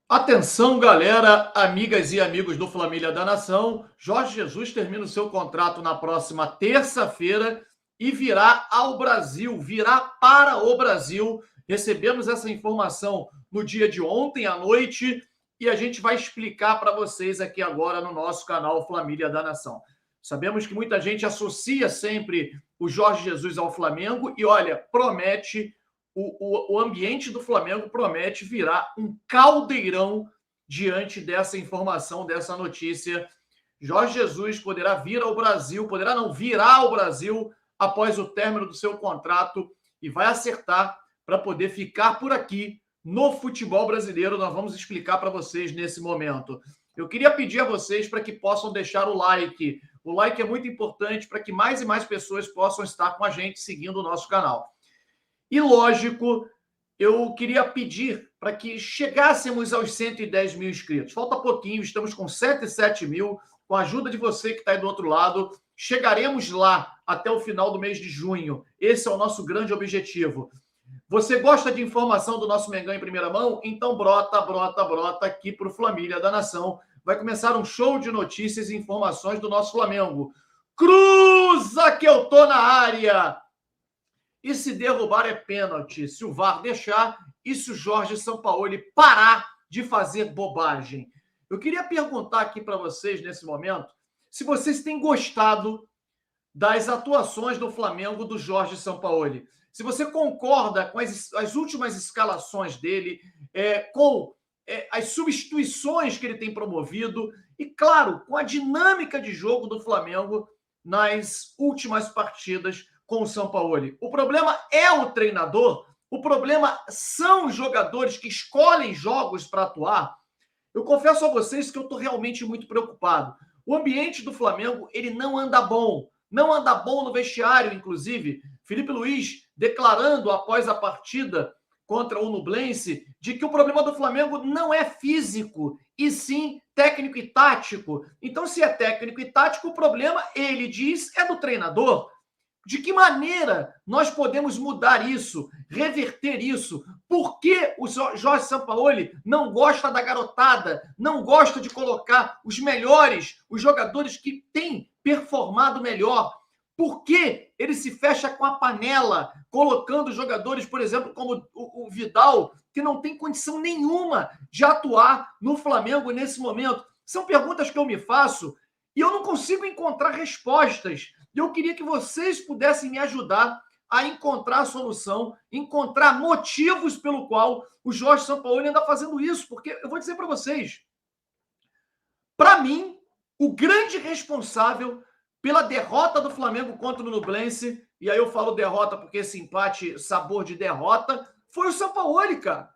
Atenção, galera, amigas e amigos do Família da Nação. Jorge Jesus termina o seu contrato na próxima terça-feira e virá ao Brasil, virá para o Brasil. Recebemos essa informação no dia de ontem à noite e a gente vai explicar para vocês aqui agora no nosso canal Família da Nação. Sabemos que muita gente associa sempre o Jorge Jesus ao Flamengo e, olha, promete. O ambiente do Flamengo promete virar um caldeirão diante dessa informação, dessa notícia. Jorge Jesus poderá vir ao Brasil, poderá não virar ao Brasil após o término do seu contrato e vai acertar para poder ficar por aqui no futebol brasileiro. Nós vamos explicar para vocês nesse momento. Eu queria pedir a vocês para que possam deixar o like. O like é muito importante para que mais e mais pessoas possam estar com a gente seguindo o nosso canal. E, lógico, eu queria pedir para que chegássemos aos 110 mil inscritos. Falta pouquinho, estamos com 107 mil. Com a ajuda de você que está aí do outro lado, chegaremos lá até o final do mês de junho. Esse é o nosso grande objetivo. Você gosta de informação do nosso Mengão em primeira mão? Então brota aqui para o Família da Nação. Vai começar um show de notícias e informações do nosso Flamengo. Cruza que eu tô na área! E se derrubar é pênalti, se o VAR deixar e se o Jorge Sampaoli parar de fazer bobagem. Eu queria perguntar aqui para vocês, nesse momento, se vocês têm gostado das atuações do Flamengo do Jorge Sampaoli. Se você concorda com as últimas escalações dele, com as substituições que ele tem promovido e, claro, com a dinâmica de jogo do Flamengo nas últimas partidas com o Sampaoli. O problema é o treinador, o problema são os jogadores que escolhem jogos para atuar. Eu confesso a vocês que eu estou realmente muito preocupado. O ambiente do Flamengo, ele não anda bom no vestiário, inclusive. Felipe Luiz declarando após a partida contra o Nublense de que o problema do Flamengo não é físico, e sim técnico e tático. Então, se é técnico e tático, o problema, ele diz, é do treinador. De que maneira nós podemos mudar isso, reverter isso? Por que o Jorge Sampaoli não gosta da garotada, não gosta de colocar os melhores, os jogadores que têm performado melhor? Por que ele se fecha com a panela, colocando jogadores, por exemplo, como o Vidal, que não tem condição nenhuma de atuar no Flamengo nesse momento? São perguntas que eu me faço e eu não consigo encontrar respostas. E eu queria que vocês pudessem me ajudar a encontrar a solução, encontrar motivos pelo qual o Jorge Sampaoli anda fazendo isso. Porque eu vou dizer para vocês, para mim, o grande responsável pela derrota do Flamengo contra o Nublense, e aí eu falo derrota porque esse empate, sabor de derrota, foi o Sampaoli, cara.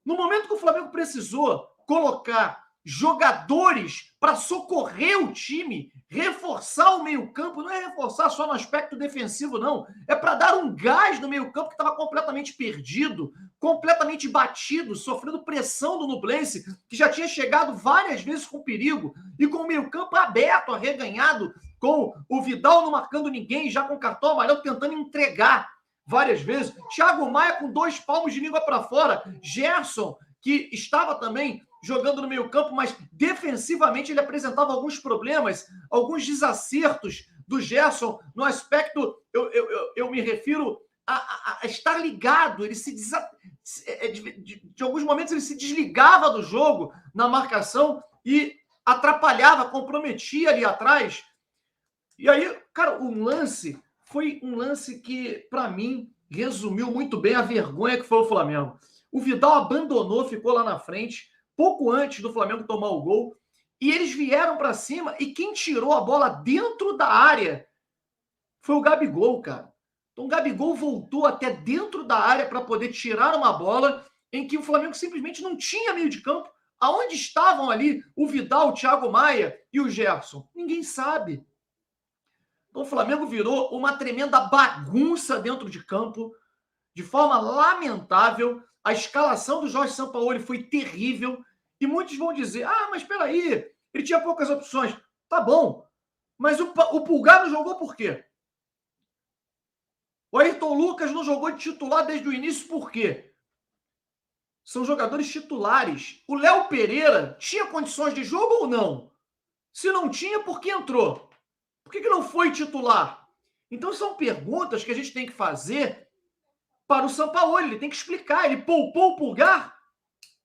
No momento que o Flamengo precisou colocar jogadores para socorrer o time, reforçar o meio-campo, não é reforçar só no aspecto defensivo, não. É para dar um gás no meio-campo que estava completamente perdido, completamente batido, sofrendo pressão do Nublense, que já tinha chegado várias vezes com perigo, e com o meio-campo aberto, arreganhado, com o Vidal não marcando ninguém, já com o cartão amarelo tentando entregar várias vezes. Thiago Maia com 2 palmos de língua para fora. Gerson, que estava também jogando no meio-campo, mas defensivamente ele apresentava alguns problemas, alguns desacertos do Gerson no aspecto, eu me refiro a estar ligado, ele de alguns momentos ele se desligava do jogo na marcação e atrapalhava, comprometia ali atrás. E aí, cara, foi um lance que, para mim, resumiu muito bem a vergonha que foi o Flamengo. O Vidal abandonou, ficou lá na frente, pouco antes do Flamengo tomar o gol, e eles vieram para cima, e quem tirou a bola dentro da área foi o Gabigol, cara. Então o Gabigol voltou até dentro da área para poder tirar uma bola em que o Flamengo simplesmente não tinha meio de campo. Aonde estavam ali o Vidal, o Thiago Maia e o Gerson? Ninguém sabe. Então o Flamengo virou uma tremenda bagunça dentro de campo, de forma lamentável. A escalação do Jorge Sampaoli foi terrível. E muitos vão dizer, mas espera aí, ele tinha poucas opções. Tá bom, mas o Pulgar não jogou por quê? O Ayrton Lucas não jogou de titular desde o início por quê? São jogadores titulares. O Léo Pereira tinha condições de jogo ou não? Se não tinha, por que entrou? Por que não foi titular? Então são perguntas que a gente tem que fazer para o Sampaoli. Ele tem que explicar. Ele poupou o Pulgar,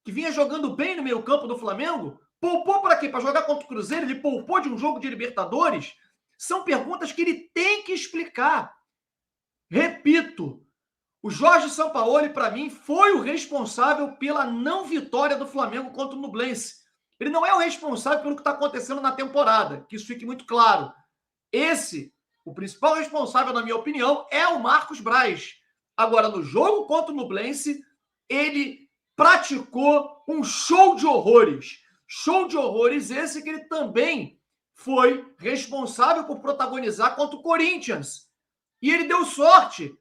que vinha jogando bem no meio campo do Flamengo. Poupou para quê? Para jogar contra o Cruzeiro? Ele poupou de um jogo de Libertadores? São perguntas que ele tem que explicar. Repito, o Jorge Sampaoli, para mim, foi o responsável pela não vitória do Flamengo contra o Nublense. Ele não é o responsável pelo que está acontecendo na temporada, que isso fique muito claro. O principal responsável, na minha opinião, é o Marcos Braz. Agora, no jogo contra o Nublense, ele praticou um show de horrores. Show de horrores esse que ele também foi responsável por protagonizar contra o Corinthians. E ele deu sorte,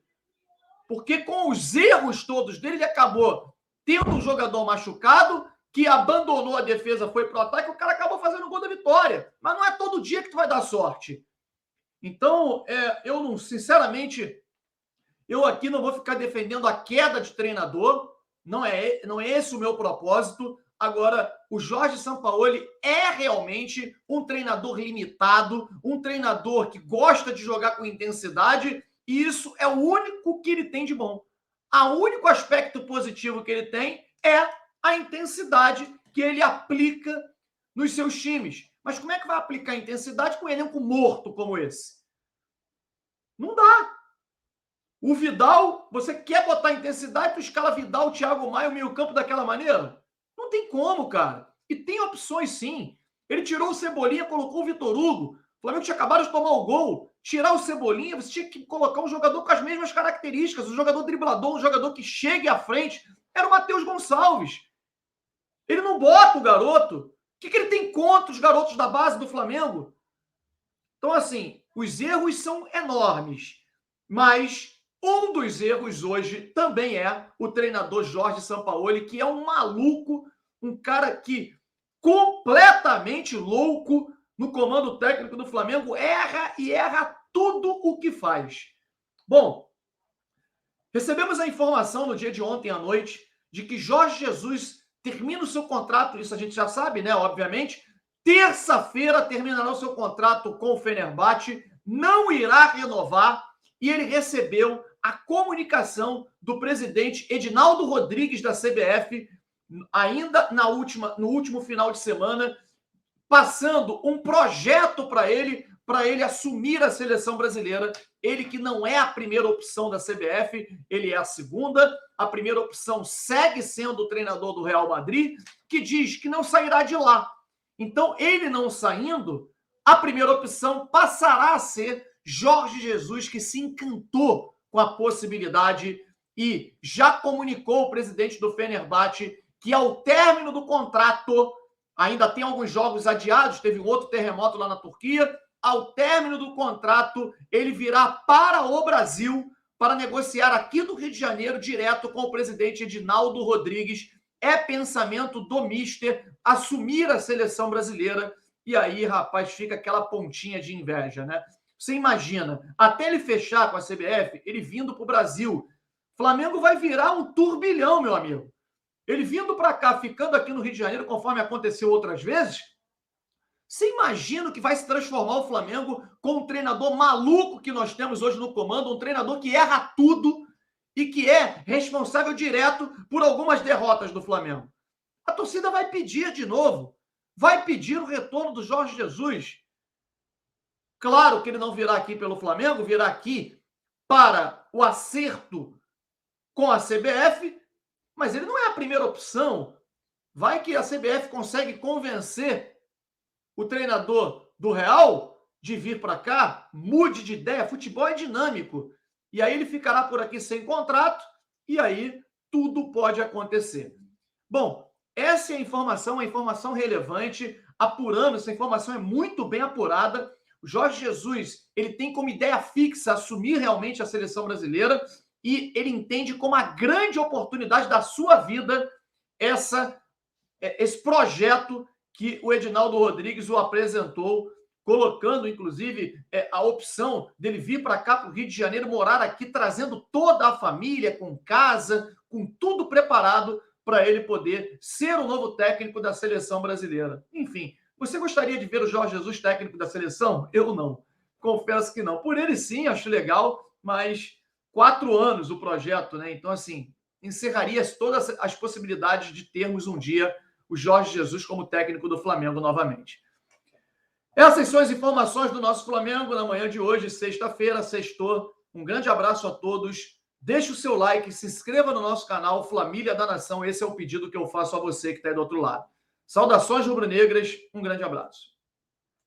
porque com os erros todos dele, ele acabou tendo um jogador machucado, que abandonou a defesa, foi pro ataque, o cara acabou fazendo o gol da vitória. Mas não é todo dia que tu vai dar sorte. Então, eu não, sinceramente, eu aqui não vou ficar defendendo a queda de treinador, não é esse o meu propósito. Agora, o Jorge Sampaoli é realmente um treinador limitado, um treinador que gosta de jogar com intensidade, e isso é o único que ele tem de bom. O único aspecto positivo que ele tem é a intensidade que ele aplica nos seus times. Mas como é que vai aplicar intensidade com um elenco morto como esse? Não dá. O Vidal, você quer botar intensidade, tu escala Vidal, Thiago Maia, o meio-campo daquela maneira? Não tem como, cara. E tem opções, sim. Ele tirou o Cebolinha, colocou o Vitor Hugo. O Flamengo tinha acabado de tomar o gol. Tirar o Cebolinha, você tinha que colocar um jogador com as mesmas características, um jogador driblador, um jogador que chegue à frente. Era o Matheus Gonçalves. Ele não bota o garoto. O que ele tem contra os garotos da base do Flamengo? Então, assim, os erros são enormes. Mas um dos erros hoje também é o treinador Jorge Sampaoli, que é um maluco, um cara que completamente louco no comando técnico do Flamengo, erra e erra tudo o que faz. Bom, recebemos a informação no dia de ontem à noite de que Jorge Jesus termina o seu contrato, isso a gente já sabe, né, obviamente. Terça-feira terminará o seu contrato com o Fenerbahçe, não irá renovar, e ele recebeu a comunicação do presidente Edinaldo Rodrigues da CBF, ainda no último final de semana, passando um projeto para ele assumir a seleção brasileira. Ele que não é a primeira opção da CBF, ele é a segunda. A primeira opção segue sendo o treinador do Real Madrid, que diz que não sairá de lá. Então, ele não saindo, a primeira opção passará a ser Jorge Jesus, que se encantou com a possibilidade e já comunicou o presidente do Fenerbahçe que ao término do contrato, ainda tem alguns jogos adiados, teve um outro terremoto lá na Turquia, ao término do contrato, ele virá para o Brasil para negociar aqui do Rio de Janeiro direto com o presidente Edinaldo Rodrigues. É pensamento do mister assumir a seleção brasileira. E aí, rapaz, fica aquela pontinha de inveja, né? Você imagina, até ele fechar com a CBF, ele vindo para o Brasil, Flamengo vai virar um turbilhão, meu amigo. Ele vindo para cá, ficando aqui no Rio de Janeiro, conforme aconteceu outras vezes, você imagina que vai se transformar o Flamengo com um treinador maluco que nós temos hoje no comando, um treinador que erra tudo e que é responsável direto por algumas derrotas do Flamengo. A torcida vai pedir de novo, vai pedir o retorno do Jorge Jesus. Claro que ele não virá aqui pelo Flamengo, virá aqui para o acerto com a CBF, mas ele não é a primeira opção. Vai que a CBF consegue convencer o treinador do Real de vir para cá, mude de ideia, futebol é dinâmico. E aí ele ficará por aqui sem contrato e aí tudo pode acontecer. Bom, essa é a informação, uma informação relevante, apurando, essa informação é muito bem apurada. O Jorge Jesus, ele tem como ideia fixa assumir realmente a seleção brasileira e ele entende como a grande oportunidade da sua vida esse projeto que o Edinaldo Rodrigues o apresentou, colocando, inclusive, a opção dele vir para cá, para o Rio de Janeiro, morar aqui, trazendo toda a família, com casa, com tudo preparado para ele poder ser o novo técnico da seleção brasileira. Enfim, você gostaria de ver o Jorge Jesus técnico da seleção? Eu não. Confesso que não. Por ele sim, acho legal, mas 4 anos o projeto, né? Então, assim, encerraria todas as possibilidades de termos um dia o Jorge Jesus como técnico do Flamengo novamente. Essas são as informações do nosso Flamengo na manhã de hoje, sexta-feira, sextou. Um grande abraço a todos. Deixe o seu like, se inscreva no nosso canal Família da Nação. Esse é o pedido que eu faço a você que está aí do outro lado. Saudações rubro-negras, um grande abraço.